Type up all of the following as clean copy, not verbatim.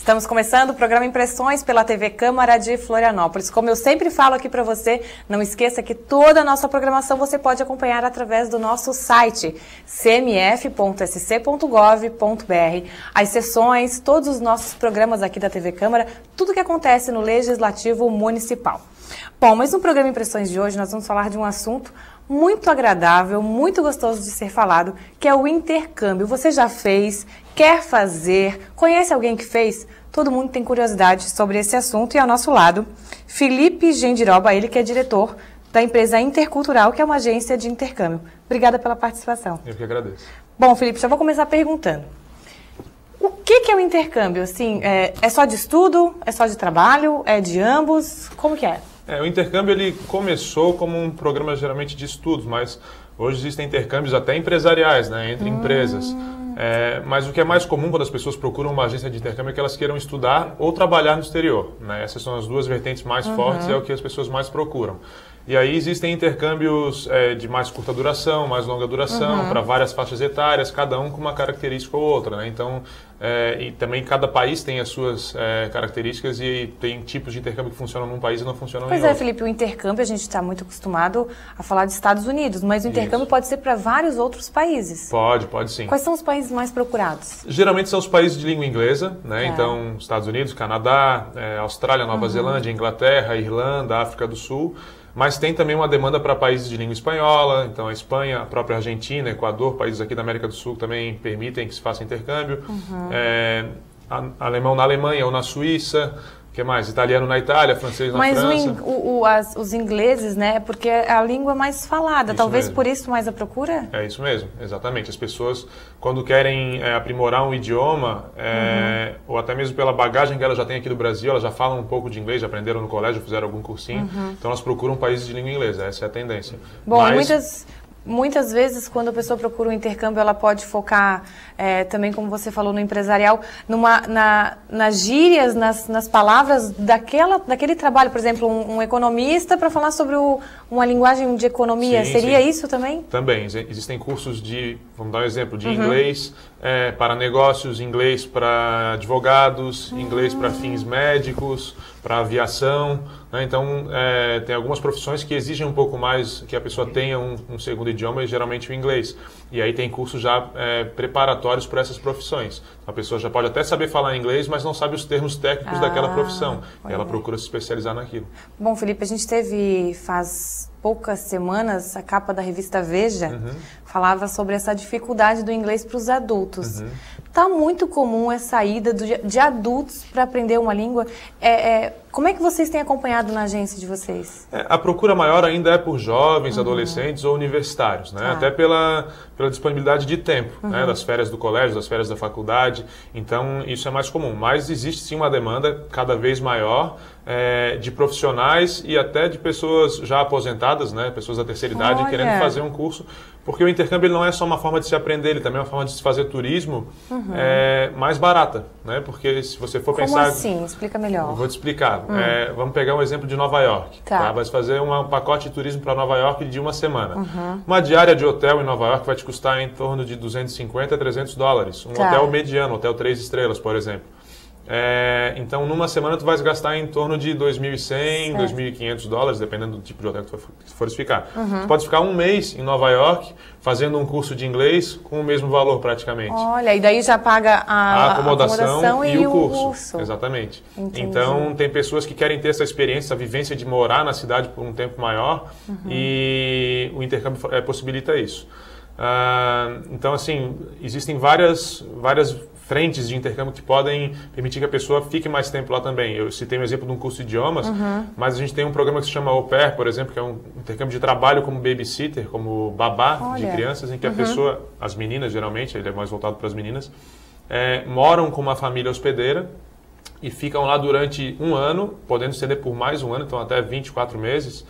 Estamos começando o programa Impressões pela TV Câmara de Florianópolis. Como eu sempre falo aqui para você, não esqueça que toda a nossa programação você pode acompanhar através do nosso site cmf.sc.gov.br. As sessões, todos os nossos programas aqui da TV Câmara, tudo que acontece no Legislativo Municipal. Bom, mas no programa Impressões de hoje nós vamos falar de um assunto muito agradável, muito gostoso de ser falado, que é o intercâmbio. Você já fez, quer fazer, conhece alguém que fez? Todo mundo tem curiosidade sobre esse assunto e ao nosso lado, Felipe Gendiroba, ele que é diretor da empresa Intercultural, que é uma agência de intercâmbio. Obrigada pela participação. Eu que agradeço. Bom, Felipe, já vou começar perguntando. O que é o intercâmbio? Assim, é só de estudo? É só de trabalho? É de ambos? Como que é? O intercâmbio ele começou como um programa geralmente de estudos, mas hoje existem intercâmbios até empresariais, né, entre empresas. Mas o que é mais comum quando as pessoas procuram uma agência de intercâmbio é que elas queiram estudar ou trabalhar no exterior, né? Essas são as duas vertentes mais fortes e é o que as pessoas mais procuram. E aí existem intercâmbios de mais curta duração, mais longa duração, para várias faixas etárias, cada um com uma característica ou outra, né? Então, e também cada país tem as suas características e tem tipos de intercâmbio que funcionam num país e não funcionam em outro. Pois é, Felipe, o intercâmbio a gente está muito acostumado a falar de Estados Unidos, mas o intercâmbio pode ser para vários outros países. Pode sim. Quais são os países mais procurados? Geralmente são os países de língua inglesa, né? Então, Estados Unidos, Canadá, Austrália, Nova Zelândia, Inglaterra, Irlanda, África do Sul. Mas tem também uma demanda para países de língua espanhola, então a Espanha, a própria Argentina, Equador, países aqui da América do Sul também permitem que se faça intercâmbio. Alemão na Alemanha ou na Suíça, o que mais? Italiano na Itália, francês na França. Mas os ingleses, né? Porque é a língua mais falada, Isso talvez mesmo. por isso mais a procura? É isso mesmo, exatamente. As pessoas, quando querem aprimorar um idioma, ou até mesmo pela bagagem que elas já têm aqui do Brasil, elas já falam um pouco de inglês, já aprenderam no colégio, fizeram algum cursinho, então elas procuram países de língua inglesa, essa é a tendência. Bom, muitas vezes, quando a pessoa procura um intercâmbio, ela pode focar, também, como você falou, no empresarial, nas gírias, nas palavras daquele trabalho. Por exemplo, um economista para falar sobre uma linguagem de economia. Seria isso também? Também. Existem cursos vamos dar um exemplo, de inglês para negócios, inglês para advogados, inglês para fins médicos, para aviação. Né? Então, tem algumas profissões que exigem um pouco mais que a pessoa tenha um segundo idioma, e geralmente o inglês. E aí tem cursos já preparatórios para essas profissões. A pessoa já pode até saber falar inglês, mas não sabe os termos técnicos daquela profissão. E ela procura se especializar naquilo. Bom, Felipe, a gente teve faz poucas semanas a capa da revista Veja falava sobre essa dificuldade do inglês para os adultos. Está muito comum essa ida de adultos para aprender uma língua. Como é que vocês têm acompanhado na agência de vocês? A procura maior ainda é por jovens, adolescentes ou universitários, né? Até pela disponibilidade de tempo, né? Das férias do colégio, das férias da faculdade. Então, isso é mais comum. Mas existe sim uma demanda cada vez maior de profissionais e até de pessoas já aposentadas, né? Pessoas da terceira idade querendo fazer um curso. Porque o intercâmbio ele não é só uma forma de se aprender, ele também é uma forma de se fazer turismo mais barata, né? Porque se você for pensar... Como assim? Explica melhor. Eu vou te explicar. Vamos pegar um exemplo de Nova York. Tá? Vai fazer um pacote de turismo para Nova York de uma semana. Uma diária de hotel em Nova York vai te custar em torno de 250 a 300 dólares. Um hotel mediano, hotel 3 estrelas, por exemplo. Então, numa semana, tu vai gastar em torno de 2.100, 2.500 dólares, dependendo do tipo de hotel que tu fores ficar. Tu pode ficar um mês em Nova York fazendo um curso de inglês com o mesmo valor, praticamente. Olha, e daí já paga a acomodação e o curso. Exatamente. Entendi. Então, tem pessoas que querem ter essa experiência, essa vivência de morar na cidade por um tempo maior e o intercâmbio possibilita isso. Então, assim, existem várias frentes de intercâmbio que podem permitir que a pessoa fique mais tempo lá também. Eu citei um exemplo de um curso de idiomas, mas a gente tem um programa que se chama Au Pair, por exemplo, que é um intercâmbio de trabalho como babysitter, como babá de crianças, em que a pessoa, as meninas geralmente, ele é mais voltado para as meninas, moram com uma família hospedeira e ficam lá durante um ano, podendo estender por mais um ano, então até 24 meses,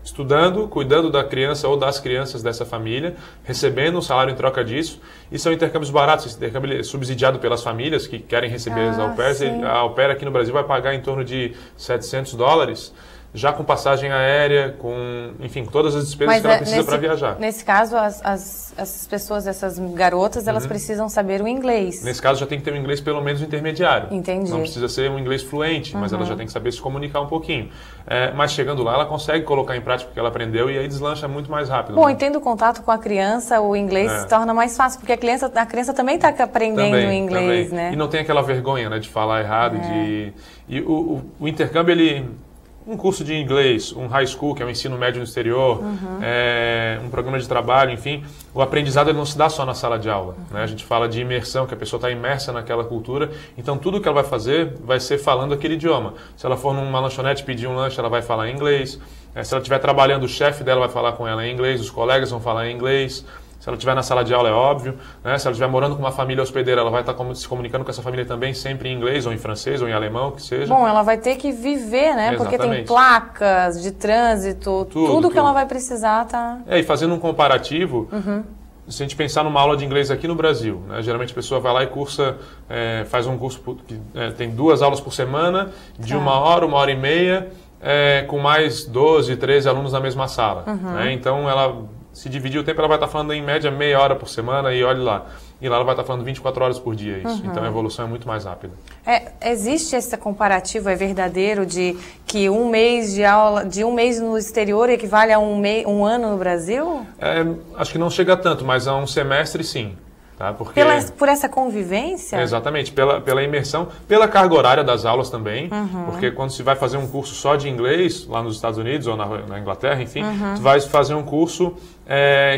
estudando, cuidando da criança ou das crianças dessa família, recebendo um salário em troca disso. E são intercâmbios baratos. Esse intercâmbio é subsidiado pelas famílias que querem receber as au pairs. A au pair aqui no Brasil vai pagar em torno de 700 dólares. já com passagem aérea, com, enfim, com todas as despesas que ela precisa para viajar. Nesse caso, essas pessoas, essas garotas, elas precisam saber o inglês. Nesse caso, já tem que ter um inglês pelo menos intermediário. Entendi. Não precisa ser um inglês fluente, mas ela já tem que saber se comunicar um pouquinho. Mas chegando lá, ela consegue colocar em prática o que ela aprendeu e aí deslancha muito mais rápido. Bom, né? e tendo contato com a criança, o inglês se torna mais fácil, porque a criança também está aprendendo inglês, né? E não tem aquela vergonha, né, de falar errado. E o intercâmbio, um curso de inglês, um high school, que é o ensino médio no exterior, um programa de trabalho, enfim, o aprendizado ele não se dá só na sala de aula. Né? A gente fala de imersão, que a pessoa está imersa naquela cultura, então tudo que ela vai fazer vai ser falando aquele idioma. Se ela for numa lanchonete pedir um lanche, ela vai falar em inglês. Se ela estiver trabalhando, o chefe dela vai falar com ela em inglês, os colegas vão falar em inglês. Se ela estiver na sala de aula, é óbvio. Né? Se ela estiver morando com uma família hospedeira, ela vai estar se comunicando com essa família também, sempre em inglês, ou em francês, ou em alemão, que seja. Bom, ela vai ter que viver, né? Exatamente. Porque tem placas de trânsito, tudo que ela vai precisar, tá? E fazendo um comparativo, se a gente pensar numa aula de inglês aqui no Brasil, né? Geralmente a pessoa vai lá e cursa, faz um curso que tem 2 aulas por semana, de 1 hora, 1 hora e meia, com mais 12, 13 alunos na mesma sala. Né? Então, ela... Se dividir o tempo, ela vai estar falando em média meia hora por semana e olhe lá. E lá ela vai estar falando 24 horas por dia, isso. Então a evolução é muito mais rápida. Existe esse comparativo, é verdadeiro, de que um mês de aula, de um mês no exterior equivale a um ano no Brasil? Acho que não chega tanto, mas a um semestre sim. Tá? Porque, por essa convivência? Exatamente, pela imersão, pela carga horária das aulas também, porque quando se vai fazer um curso só de inglês, lá nos Estados Unidos ou na Inglaterra, enfim, tu vai fazer um curso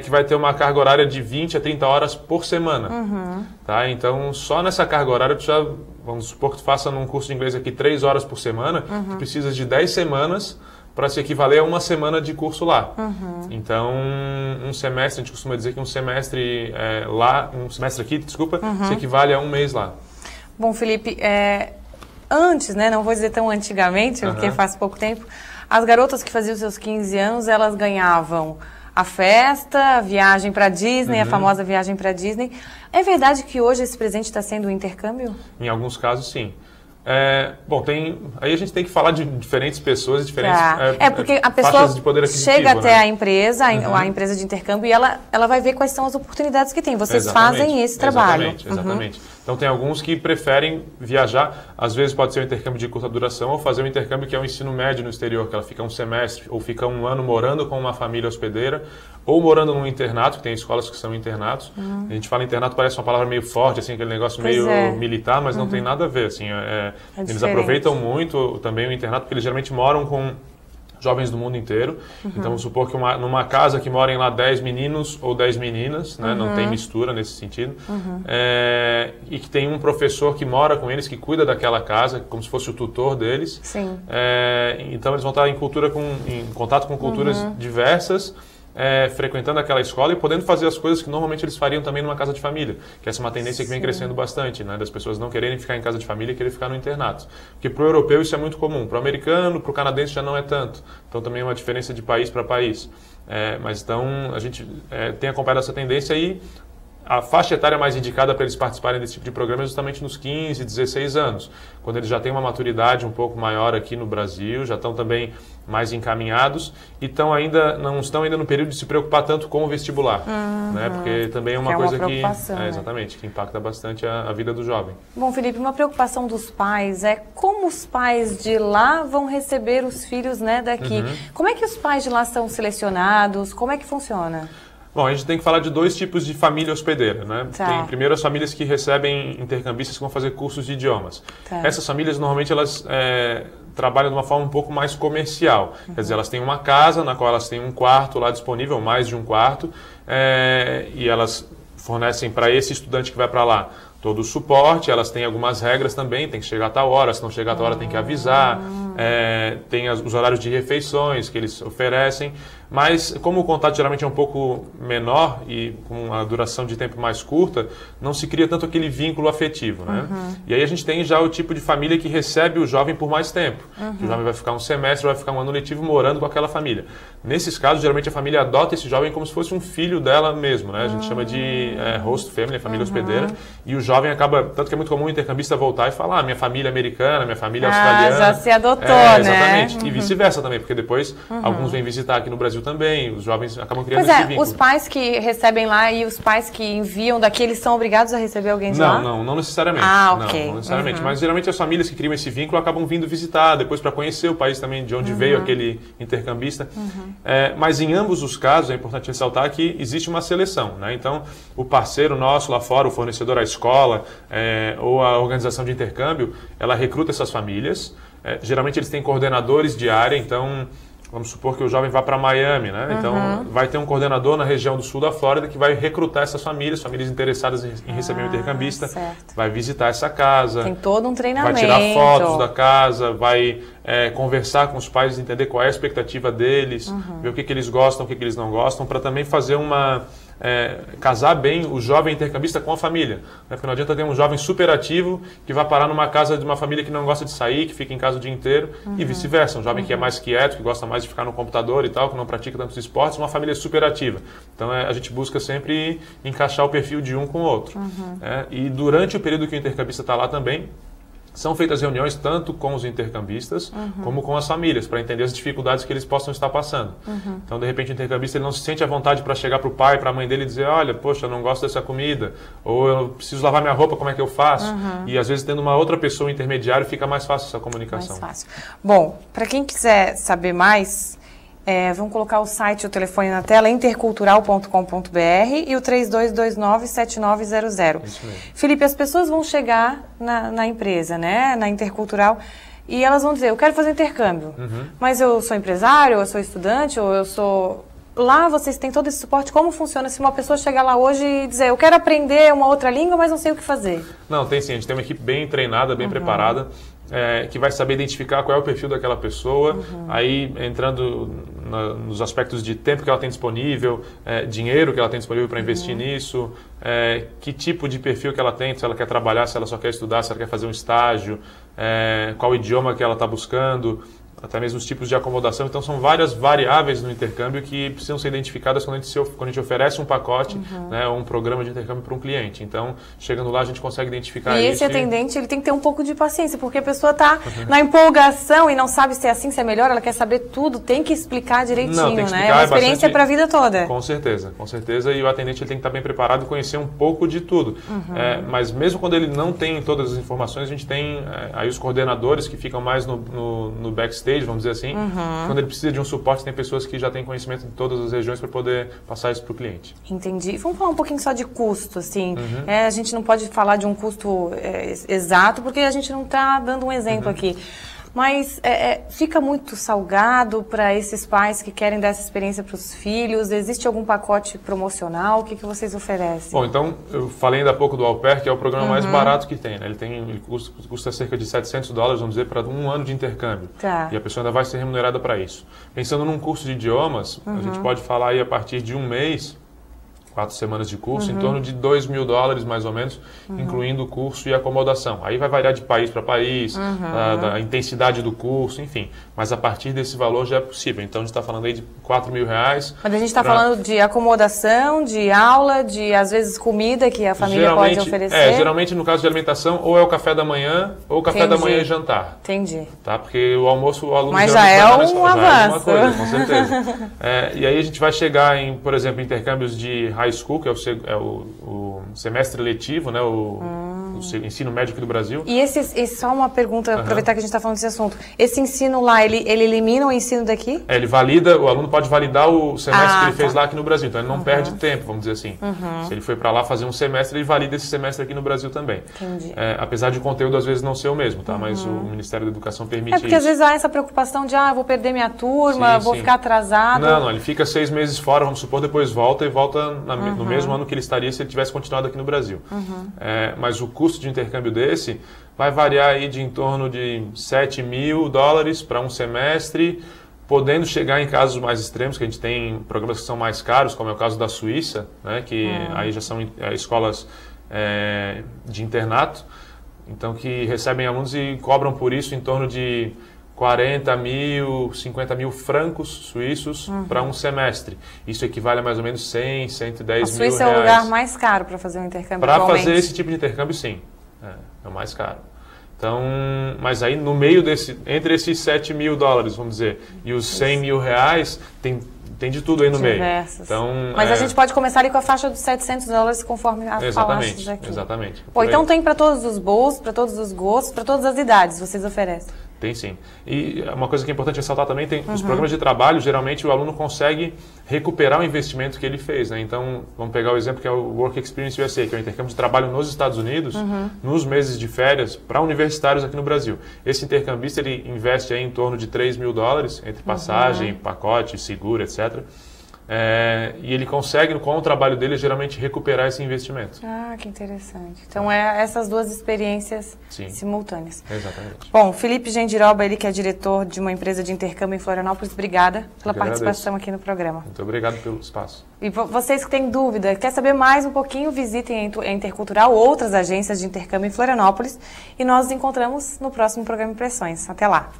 que vai ter uma carga horária de 20 a 30 horas por semana. Tá? Então, só nessa carga horária, vamos supor que tu faça num curso de inglês aqui 3 horas por semana, tu precisas de 10 semanas para se equivaler a uma semana de curso lá. Então, um semestre, a gente costuma dizer que um semestre um semestre aqui, desculpa, se equivale a um mês lá. Bom, Felipe, antes, né, não vou dizer tão antigamente, porque faz pouco tempo, as garotas que faziam seus 15 anos, elas ganhavam a festa, a viagem para Disney, a famosa viagem para Disney. É verdade que hoje esse presente está sendo um intercâmbio? Em alguns casos, sim. Bom, aí a gente tem que falar de diferentes pessoas, diferentes porque a pessoa de poder aquisitivo, chega até né? a empresa, a empresa de intercâmbio, e ela vai ver quais são as oportunidades que tem. Vocês fazem esse trabalho. Exatamente. Então tem alguns que preferem viajar, às vezes pode ser um intercâmbio de curta duração ou fazer um intercâmbio que é um ensino médio no exterior, que ela fica um semestre ou fica um ano morando com uma família hospedeira ou morando num internato, que tem escolas que são internatos. A gente fala internato, parece uma palavra meio forte, assim, aquele negócio meio militar, mas não tem nada a ver. Assim, eles aproveitam muito também o internato, porque eles geralmente moram com jovens do mundo inteiro. Então, vamos supor que numa casa que morem lá 10 meninos ou 10 meninas, né? Não tem mistura nesse sentido, e que tem um professor que mora com eles, que cuida daquela casa, como se fosse o tutor deles. Sim. Então, eles vão estar em contato com culturas diversas, frequentando aquela escola e podendo fazer as coisas que normalmente eles fariam também numa casa de família, que essa é uma tendência que vem crescendo bastante, né, das pessoas não quererem ficar em casa de família e querer ficar no internato. Porque para o europeu isso é muito comum, para o americano, para o canadense já não é tanto. Então também é uma diferença de país para país. Mas então a gente tem acompanhado essa tendência e a faixa etária mais indicada para eles participarem desse tipo de programa é justamente nos 15, 16 anos, quando eles já têm uma maturidade um pouco maior aqui no Brasil, já estão também mais encaminhados e não estão ainda no período de se preocupar tanto com o vestibular, né? Porque também é uma coisa que exatamente, que impacta bastante a vida do jovem. Bom, Felipe, uma preocupação dos pais é como os pais de lá vão receber os filhos, né, daqui. Como é que os pais de lá são selecionados? Como é que funciona? Bom, a gente tem que falar de 2 tipos de família hospedeira, né? Tem primeiro as famílias que recebem intercambistas que vão fazer cursos de idiomas. Essas famílias, normalmente, elas trabalham de uma forma um pouco mais comercial. Quer dizer, elas têm uma casa na qual elas têm um quarto lá disponível, mais de um quarto, e elas fornecem para esse estudante que vai para lá todo o suporte, elas têm algumas regras também, tem que chegar a tal hora, se não chegar a tal hora tem que avisar, tem os horários de refeições que eles oferecem, Mas como o contato geralmente é um pouco menor e com a duração de tempo mais curta, não se cria tanto aquele vínculo afetivo, né? E aí a gente tem já o tipo de família que recebe o jovem por mais tempo. Que o jovem vai ficar um semestre, vai ficar um ano letivo morando com aquela família. Nesses casos, geralmente a família adota esse jovem como se fosse um filho dela mesmo, né? A gente chama de host family, família hospedeira. E o jovem acaba, tanto que é muito comum o intercambista voltar e falar, minha família é americana, minha família é australiana. Já se adotou, né? Exatamente. E vice-versa também, porque depois alguns vêm visitar aqui no Brasil também, os jovens acabam criando esse vínculo. Os pais que recebem lá e os pais que enviam daqui, eles são obrigados a receber alguém de lá? Não necessariamente. Ok. Não necessariamente. Mas geralmente as famílias que criam esse vínculo acabam vindo visitar, depois para conhecer o país também de onde veio aquele intercambista. Mas em ambos os casos, é importante ressaltar que existe uma seleção, né? Então, o parceiro nosso lá fora, o fornecedor, a escola ou a organização de intercâmbio, ela recruta essas famílias. Geralmente eles têm coordenadores de área, então vamos supor que o jovem vá para Miami, né? Então vai ter um coordenador na região do sul da Flórida que vai recrutar essas famílias interessadas em receber um intercambista, vai visitar essa casa. Tem todo um treinamento. Vai tirar fotos da casa, vai conversar com os pais, entender qual é a expectativa deles, ver o que eles gostam, o que eles não gostam, para também fazer casar bem o jovem intercambista com a família. Né? Porque não adianta ter um jovem super ativo que vai parar numa casa de uma família que não gosta de sair, que fica em casa o dia inteiro, e vice-versa. Um jovem que é mais quieto, que gosta mais de ficar no computador e tal, que não pratica tantos esportes, uma família super ativa. Então a gente busca sempre encaixar o perfil de um com o outro. E durante o período que o intercambista está lá também, são feitas reuniões tanto com os intercambistas como com as famílias, para entender as dificuldades que eles possam estar passando. Então, de repente, o intercambista ele não se sente à vontade para chegar para o pai, para a mãe dele e dizer, olha, poxa, eu não gosto dessa comida, ou eu preciso lavar minha roupa, como é que eu faço? E, às vezes, tendo uma outra pessoa intermediária, fica mais fácil essa comunicação. Mais fácil. Bom, para quem quiser saber mais, vamos colocar o site e o telefone na tela, intercultural.com.br e o 3229-7900. Isso mesmo. Felipe, as pessoas vão chegar na empresa, né, na Intercultural, e elas vão dizer, eu quero fazer intercâmbio, mas eu sou empresário, eu sou estudante, ou eu sou... Lá vocês têm todo esse suporte, como funciona se uma pessoa chegar lá hoje e dizer, eu quero aprender uma outra língua, mas não sei o que fazer? Não, tem sim, a gente tem uma equipe bem treinada, bem preparada, que vai saber identificar qual é o perfil daquela pessoa, aí entrando nos aspectos de tempo que ela tem disponível, dinheiro que ela tem disponível para investir nisso, que tipo de perfil que ela tem, se ela quer trabalhar, se ela só quer estudar, se ela quer fazer um estágio, qual idioma que ela está buscando, até mesmo os tipos de acomodação. Então, são várias variáveis no intercâmbio que precisam ser identificadas quando a gente oferece um pacote, né, ou um programa de intercâmbio para um cliente. Então, chegando lá, a gente consegue identificar isso. E esse atendente, ele tem que ter um pouco de paciência, porque a pessoa está na empolgação e não sabe se é assim, se é melhor, ela quer saber tudo, tem que explicar direitinho, tem que explicar, né? É uma experiência para a vida toda. Com certeza. E o atendente ele tem que estar bem preparado e conhecer um pouco de tudo. Mas mesmo quando ele não tem todas as informações, a gente tem aí os coordenadores que ficam mais no backstage, vamos dizer assim. Quando ele precisa de um suporte, tem pessoas que já têm conhecimento de todas as regiões para poder passar isso para o cliente. Entendi. Vamos falar um pouquinho só de custo, assim. A gente não pode falar de um custo exato, porque a gente não está dando um exemplo aqui. Mas fica muito salgado para esses pais que querem dar essa experiência para os filhos? Existe algum pacote promocional? O que vocês oferecem? Bom, então, eu falei ainda há pouco do Au Pair, que é o programa mais barato que tem, né? Ele custa cerca de $700, vamos dizer, para um ano de intercâmbio. Tá. E a pessoa ainda vai ser remunerada para isso. Pensando num curso de idiomas, a gente pode falar aí a partir de um mês, 4 semanas de curso, em torno de $2.000 mais ou menos, incluindo o curso e acomodação. Aí vai variar de país para país, da intensidade do curso, enfim. Mas a partir desse valor já é possível. Então a gente está falando aí de R$4.000. Mas a gente está falando de acomodação, de aula, de às vezes comida que a família pode oferecer? Geralmente no caso de alimentação, ou é o café da manhã, ou o café da manhã e jantar. Entendi. Tá? Porque o almoço, o aluno mas já é um avanço. Já é uma coisa, com certeza. E aí a gente vai chegar em, por exemplo, intercâmbios de high school, que é o semestre letivo, né, o ensino médio aqui do Brasil. E só uma pergunta, aproveitar que a gente está falando desse assunto. Esse ensino lá, ele elimina o ensino daqui? Ele valida, o aluno pode validar o semestre que ele fez lá aqui no Brasil. Então ele não perde tempo, vamos dizer assim. Se ele foi para lá fazer um semestre, ele valida esse semestre aqui no Brasil também. Entendi. Apesar de o conteúdo às vezes não ser o mesmo, tá? Mas o Ministério da Educação permite isso. Porque às vezes há essa preocupação de, vou perder minha turma, vou ficar atrasado. Não, ele fica 6 meses fora, vamos supor, depois volta no mesmo ano que ele estaria se ele tivesse continuado aqui no Brasil. Mas o custo de intercâmbio desse vai variar aí de em torno de $7.000 para um semestre, podendo chegar em casos mais extremos, que a gente tem programas que são mais caros, como é o caso da Suíça, né, que aí já são escolas de internato, então que recebem alunos e cobram por isso em torno de 40 mil, 50 mil francos suíços para um semestre. Isso equivale a mais ou menos 100, 110 mil reais. A Suíça é o lugar mais caro para fazer um intercâmbio atualmente? Para fazer esse tipo de intercâmbio, sim. É o mais caro. Então, mas aí no meio entre esses 7 mil dólares, vamos dizer, e os 100 mil reais, tem de tudo aí no meio. Então, mas a gente pode começar ali com a faixa dos 700 dólares, conforme as falaste aqui. Exatamente. Pô, então tem para todos os bolsos, para todos os gostos, para todas as idades, vocês oferecem? Tem sim. E uma coisa que é importante ressaltar também, tem os programas de trabalho, geralmente o aluno consegue recuperar o investimento que ele fez, né? Então, vamos pegar o exemplo que é o Work Experience USA, que é o intercâmbio de trabalho nos Estados Unidos, nos meses de férias, para universitários aqui no Brasil. Esse intercambista, ele investe aí em torno de 3 mil dólares, entre passagem, pacote, seguro, etc. E ele consegue, com o trabalho dele, geralmente recuperar esse investimento. Ah, que interessante. Então, essas duas experiências simultâneas. Exatamente. Bom, Felipe Gendiroba, ele que é diretor de uma empresa de intercâmbio em Florianópolis, obrigada pela participação aqui no programa. Muito obrigado pelo espaço. E vocês que têm dúvida, quer saber mais um pouquinho, visitem a Intercultural, outras agências de intercâmbio em Florianópolis, e nós nos encontramos no próximo programa Impressões. Até lá!